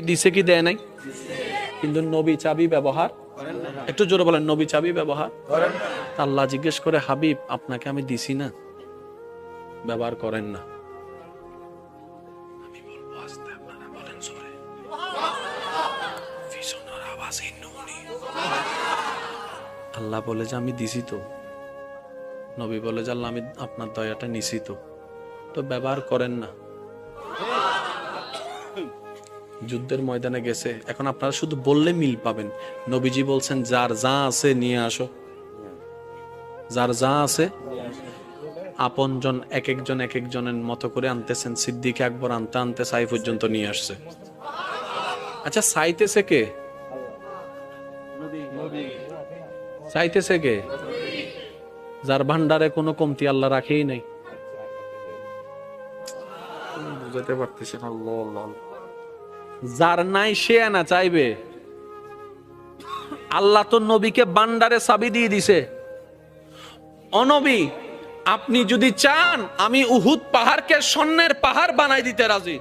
দিছে কি দেয় নাই? কিন্তু নবী চাবি ব্যবহার, একটু জোরে বলেন, নবী চাবি ব্যবহার করেন। আল্লাহ জিজ্ঞেস করে, হাবিব আপনাকে আমি দিছি না, ব্যবহার করেন না। আমি বলবো আস্তে, আপনারা বলেন জোরে। ভীষণের আওয়াজে নুনি। আল্লাহ বলে যে আমি দিছি তো। নবী বলে যে আল্লাহ আমি আপনার দয়াটা নিছি তো, তো ব্যবহার করেন না। যুদ্ধের ময়দানে গেছে, এখন আপনারা শুধু বললে মিল পাবেন। নবীজি বলছেন যার যা আছে নিয়ে আসো, যার যা আছে। আপনজন এক একজনের মতো করে আনতেছেন। সিদ্দিক আকবর আনতে আনতে সাই পর্যন্ত নিয়ে আসছে। আচ্ছা, চাইতেছে কে? চাইতেছে কে? যার ভান্ডারে কোনো কমতি আল্লাহ রাখেই নাই। বুঝাতে পারতেছেন? যার নাই সে না চাইবে। আল্লাহ তো নবীকে ভান্ডারে চাবি দিয়ে দিছে। অনবী, আপনি যদি চান আমি উহুদ পাহাড়কে স্বর্ণের পাহাড় বানাই দিতে রাজি।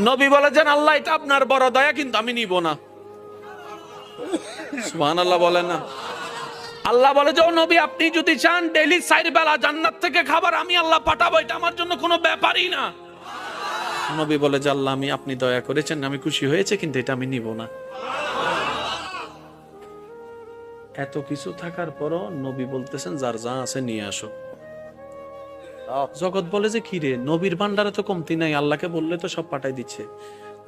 নবী বলে যেন আল্লাহ এটা আপনার বড় দয়া, কিন্তু আমি নিব না। সুবহানাল্লাহ বলেন না? আল্লাহ বলে যে ও নবী, আপনি যদি চান ডেইলি 4 বেলা জান্নাত থেকে খাবার আমি আল্লাহ পাঠাবো, এটা আমার জন্য কোনো ব্যাপারই না। নবী বলে যে আল্লাহ আমি, আপনি দয়া করেছেন, আমি খুশি হয়েছে, কিন্তু এটা আমি নিব না। এত কিছু থাকার পরও নবী বলতেছেন যার যা আছে নিয়ে আসো। জগৎ বলে যে কি রে, নবীর ভান্ডারে তো কমতি নাই, আল্লাহকে বললে তো সব পাঠাই দিচ্ছে।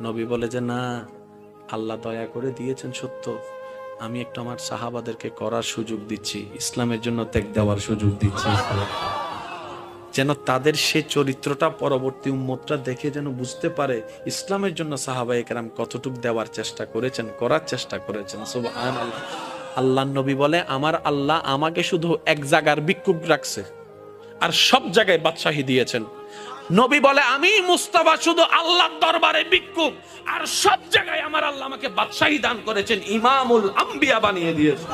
নবী বলে যে না, আল্লাহ দয়া করে দিয়েছেন সত্য, আমি একটু আমার সাহাবাদেরকে করার সুযোগ দিচ্ছি, ইসলামের জন্য ত্যাগ দেওয়ার সুযোগ দিচ্ছি, যেন তাদের সে চরিত্রটা পরবর্তী উম্মতরা দেখে যেন বুঝতে পারে ইসলামের জন্য সাহাবায়ে কেরাম কতটুকু দেওয়ার চেষ্টা করেছেন, করার চেষ্টা করেছেন। সুবহানাল্লাহ। আল্লাহ নবী বলে আমার আল্লাহ আমাকে শুধু এক জায়গার ভিক্ষুক রাখছে, আর সব জায়গায় বাদশাহী দিয়েছেন। নবী বলে আমি মুস্তাফা শুধু আল্লাহর দরবারে ভিক্ষুক, আর সব জায়গায় আমার আল্লাহ আমাকে বাদশাহী দান করেছেন, ইমামুল আম্বিয়া বানিয়ে দিয়েছেন।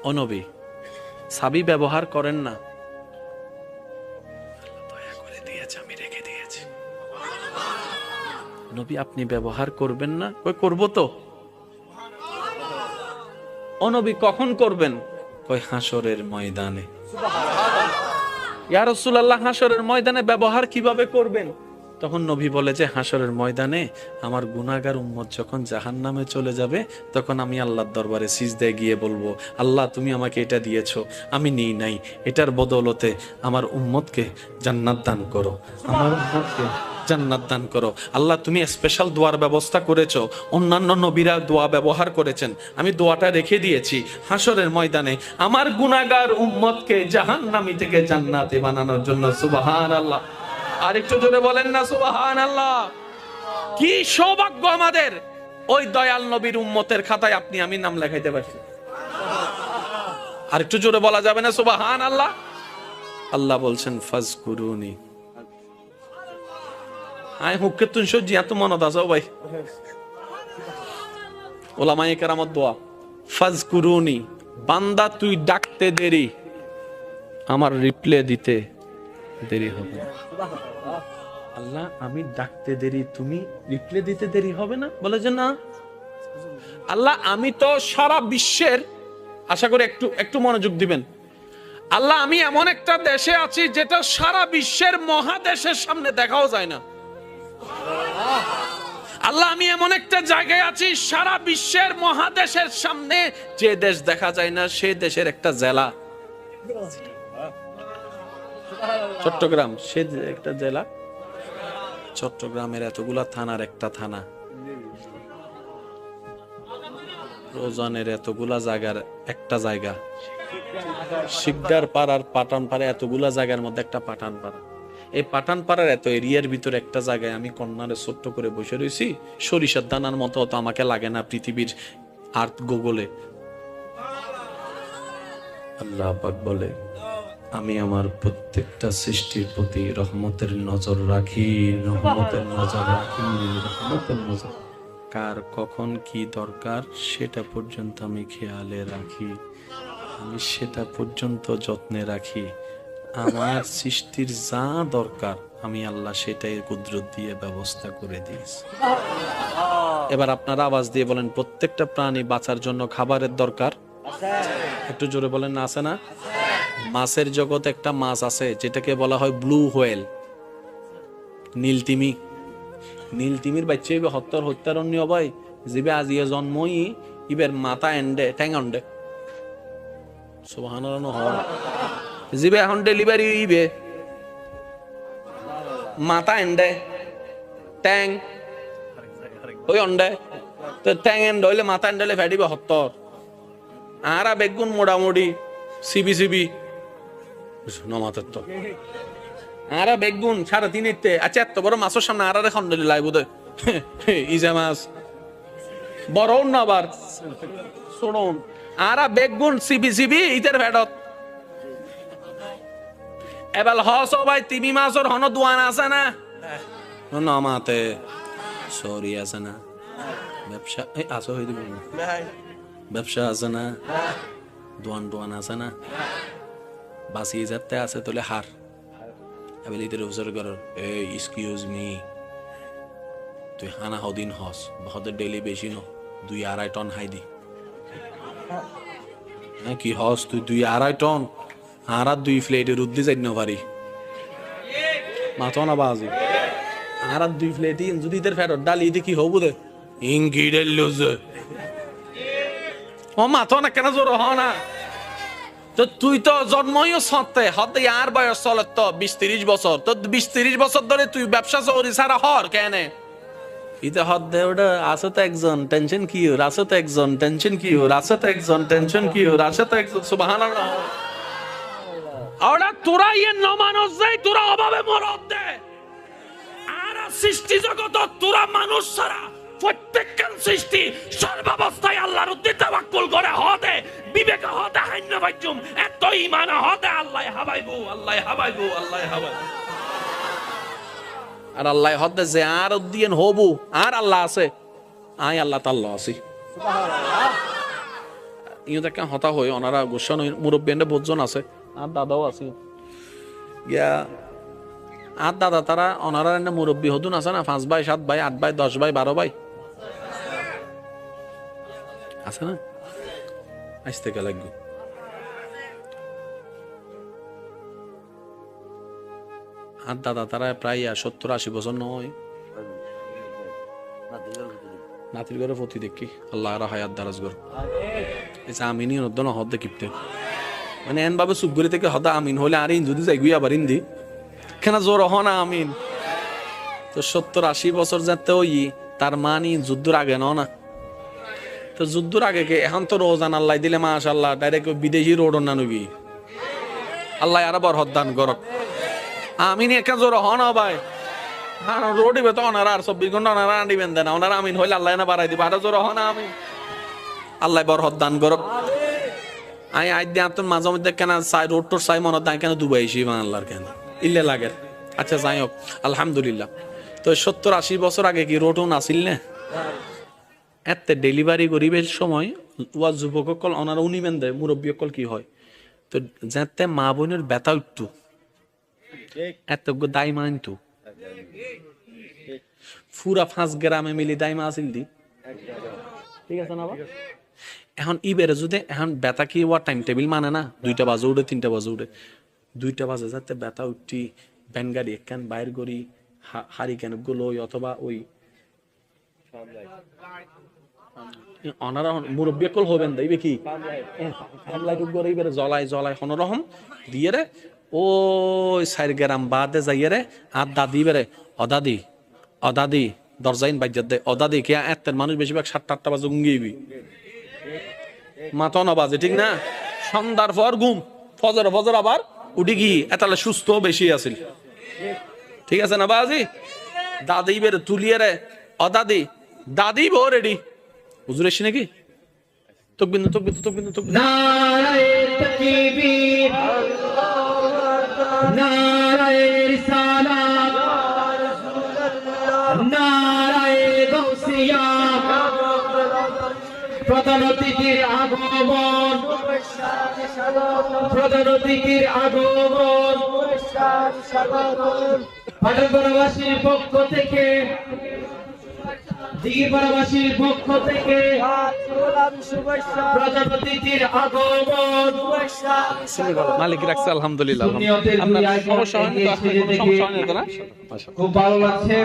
ও নবী, চাবি ব্যবহার করেন না। দয়া করে দিয়েছে, আমি রেখে দিয়েছি। নবী আপনি ব্যবহার করবেন না? কই করব তো। ও নবী কখন করবেন? কই হাসরের ময়দানে। ইয়া রাসূলুল্লাহ, হাসরের ময়দানে ব্যবহার কিভাবে করবেন? তখন নবী বলে যে হাসরের ময়দানে আমার গুনাহগার উম্মত যখন জাহান্নামে চলে যাবে, তখন আমি আল্লাহর দরবারে সিজদায় গিয়ে বলবো, আল্লাহ তুমি আমাকে এটা দিয়েছো, আমি নিই নাই, এটার বদৌলতে আমার উম্মতকে জান্নাত দান করো, আমার উম্মতকে জান্নাত দান করো। আল্লাহ তুমি স্পেশাল দোয়ার ব্যবস্থা করেছো, অন্যান্য নবীরা দোয়া ব্যবহার করেছেন, আমি দোয়াটা রেখে দিয়েছি হাসরের ময়দানে আমার গুনাহগার উম্মতকে জাহান্নামী থেকে জান্নাতে বানানোর জন্য। সুবহানাল্লাহ। আর একটু জোরে বলেন না সুবহানাল্লাহ। কি সৌভাগ্য আমাদের, ওই দয়াল নবীর উম্মতের খাতায় আপনি আমি নাম লেখাইতে পারছি। আর একটু জোরে বলা যাবে না সুবহানাল্লাহ? আল্লাহ বলছেন ফাজকুরুনি। আয় হুক্কে তুই সজ্জি এত মনত আছে ভাই, ওলামায়ে কেরামত দোয়া, ফাজকুরুনি, বান্দা তুই ডাকতে দেরি, আমার রিপ্লে দিতে দেরি হবে না। আল্লাহ আমি ডাকতে দেরি, তুমি রিপ্লে দিতে দেরি হবে না? বলে যে না। আল্লাহ আমি তো সারা বিশ্বের, আশা করি একটু একটু মনোযোগ দিবেন, আল্লাহ আমি এমন একটা দেশে আছি যেটা সারা বিশ্বের মহাদেশের সামনে দেখাও যায় না। আল্লাহ আমি এমন একটা জায়গায় আছি সারা বিশ্বের মহাদেশের সামনে যে দেশ দেখা যায় না, সেই দেশের একটা জেলা চট্টগ্রাম, সে একটা জেলা চট্টগ্রামের এতগুলা থানার একটা থানা, রোজানের এতগুলা জায়গার একটা জায়গা, শিকদার পাড়ার পাঠান পাড়া, এতগুলা জায়গার মধ্যে একটা পাঠান পাড়া। এই পাঠান পাড়ার এত এরিয়ার ভিতরে একটা জায়গায় আমি কর্নারে ছোট্ট করে বসে রয়েছি, সরিষার দানার মতো তো আমাকে লাগে না পৃথিবীর আর্থ গুগলে। আল্লাহ পাক বলে আমি আমার প্রত্যেকটা সৃষ্টির প্রতি রহমতের নজর রাখি, রহমতের নজর রাখি, রহমতের নজর। কার কখন কি দরকার সেটা পর্যন্ত আমি খেয়ালে রাখি, আমি সেটা পর্যন্ত যত্নে রাখি। আমার সৃষ্টির যা দরকার আমি আল্লাহ সেটাই কুদরত দিয়ে ব্যবস্থা করে দিয়েছি। এবার আপনারা আওয়াজ দিয়ে বলেন, প্রত্যেকটা প্রাণী বাঁচার জন্য খাবারের দরকার। একটু জোরে বলেন, না আছে না? মাছের জগতে একটা মাছ আছে যেটাকে বলা হয় ব্লু হোয়েল, নীলতিমি। নীলতিমির বাচ্চা ইবে হত্যারণ্য ভাই, জিবে আজিয়ে জন্মই ইবের মাথা এন্ডে ঠ্যাং অন্ডে, সুবহানাল্লাহ হয় জিবে এখন ডেলিভারি ইবে মাথা এন্ডে ট্যাং ওই অন্ডে, তো ট্যাং এন্ড হইলে মাথা এন্ডলে ফেটিবে হত্তর। আরা বেগুন মোটামুটি সিবি সিবি নমাতের তো আরা বেগুন 3.5 আচ্ছা, এত বড় মাছের সামনে আরা রেখন লাই বোধ ইজা মাছ বড় না আবার শুনুন, আরা বেগুন সিবি সিবি ইতের ফেটত। এবার হস ভাই তিমি মাছের হন দোয়ান আছে না নমাতে সরি আছে না, ব্যবসা আসো হয়ে দিব, ব্যবসা আছে না, দোয়ান দোয়ান আছে না, বাঁচিয়ে যাতে আছে তোলে হার এবার ইতের অবসর কর। এই এক্সকিউজ মি, তুই হানা হদিন হস বহদের ডেলি বেশি ন 2-2.5 টন হাই দি কি হস তুই 2-2.5 টন আর 2 প্লেটের উদ্দি যাই ন পারি মাথা না বাজি আর 2 প্লেটই যদি ইদের ফেরত ডালি ইতে কি হবো দে ইঙ্গি ডেলো ও মাথা না কেন জোর হ না। তো তুই তো জন্মইও সত্ত্বে হতে আর বয়স চলে তো 20-30 বছর, তো 20-30 বছর ধরে তুই ব্যবসা চৌরি সারা হর কেন ইতে হদ দে ওটা আছে তো একজন টেনশন কি ওর, আছে তো একজন টেনশন কি ওর, আছে তো একজন টেনশন কি ওর, আছে তো একজন সুবহানাল্লাহ। ওরা তোরা ইয়ে নমানুষ যাই তোরা অভাবে মরদ দে আর সৃষ্টি জগত তোরা মানুষ ছাড়া প্রত্যেকখান সৃষ্টি সর্বাবস্থায় আল্লাহর উদ্দেশ্যে তাওয়াক্কুল করে হদে বিবেক হদে হাইন্য বাইজুম এত ঈমান হদে আল্লাহ হাবাইবো আল্লাহ হাবাইবো আল্লাহ হাবাইবো আর আল্লাহ হদে যে আর উদ্দিন হবু আর আল্লাহ আছে আই আল্লাহ তাআলা আছি সুবহানাল্লাহ। ইও দেখে হতা হই ওনারা গোসন মুরব্বিয়ানরা বহুজন আছে আর দাদাও আছে ইয়া আর দাদা তারা ওনারা মুরব্বী হদুন আছে না 5 ভাই 7 ভাই 8 ভাই 10 ভাই 12 ভাই আছে না আসতে কে লাগবে। আর দাদা তারা প্রায় 70-80 বছর নয় নাতির ঘরে প্রতি দেখি আল্লাহ আর হায়াত দারাজ গর এসা আমিনি নদন হদে কিপতে মানে এন ভাবে সুগরি থেকে হদা আমিন হলে আর ইন যদি যাই গুই আবার ইন্দি কেন জোর হ না আমিন। তো 70-80 বছর যাতে ওই তার মানি যুদ্ধর আগে না, তো যুদ্ধর আগে কে এখন তো রোজান আল্লাহ দিলে মাশাআল্লাহ ডাইরেক্ট বিদেশি রোড না নবি আল্লাহ আর বর হদান গরক আমিন একা জোর হ না ভাই হ্যাঁ রোড দিবে তো ওনারা আর 24 ঘন্টা ওনারা আনিবেন দেন ওনারা আমিন হইলে আল্লাহ না বাড়াই দিবে আর জোর হ না আমিন আল্লাহ বর হদান গরক। আই আই দিয়ে আপনার মাঝে মধ্যে কেন সাই রোড টোর সাই মনে দেন কেন দুবাই শিবা আল্লাহর কেন ইল্লে লাগে। আচ্ছা যাই হোক আলহামদুলিল্লাহ। তো 70-80 বছর আগে কি রোডও নাছিল না এত ডেলিভারি গরিবের সময় ওয়া যুবক কল ওনারা উনিবেন দেয় মুরব্বী কল কি হয় তো যাতে মা বোনের ব্যথা উঠতো এত দায় মানতো পুরা 5 গ্রামে মিলি দায় মা আসিল দি ঠিক আছে না। এখন ইবেরে যদি এখন ব্যথা কি ওয়া টাইম টেবিল মানে না 2টা বাজে উঠে 3টা বাজে উঠে 2টা বাজে যাতে ব্যথা উঠি ব্যান গাড়ি একখান বাইর করি হারি কেন গুলো অথবা ওই ওনারা মুরব্বী কল হবেন দেখবে কি জলাই জলাই কোনোরকম দিয়ে রে ওই 4 গ্রাম বাদে যাইয়ে রে আর দাদি বেড়ে অদাদি অদাদি দরজাইন বাজ্যাত দেয় অদাদি কে এতের মানুষ বেশিরভাগ 7-8টা বাজে উঙ্গিবি মাথা না বাজে ঠিক না সন্ধ্যার পর ঘুম ফজর ফজর আবার উঠি গি এতালে সুস্থ বেশি আছিল ঠিক আছে না বাজি দাদি বেড়ে তুলিয়ে রে অদাদি দাদি বো রেডি হুজুর এসে নাকি তকবির তকবির তকবির তকবির নারায়ে তাকবীর নারায়ে রিসালাত নারায়ে গাউসিয়া প্রধান অতিথির আগমন প্রধান অতিথির আগমন পাটনপাড়াবাসীর পক্ষ থেকে, দিঘিপাড়াবাসীর পক্ষ থেকে প্রধান অতিথির আগমন। মালিক রাখছে আলহামদুলিল্লাহ। সুন্নিয়তের দুই আপনার আইকন সমস্যা হয়নি তো? এগিয়ে এসে কোনো সমস্যা হয়নি তো না? খুব ভালো লাগছে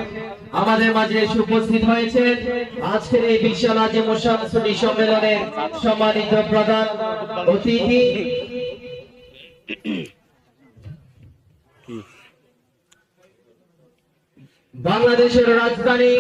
আমাদের মাঝে এসে উপস্থিত হয়েছে আজকের এই বিশাল আজিম মুসাফির সম্মেলনের সম্মানিত প্রধান অতিথি বাংলাদেশের রাজধানী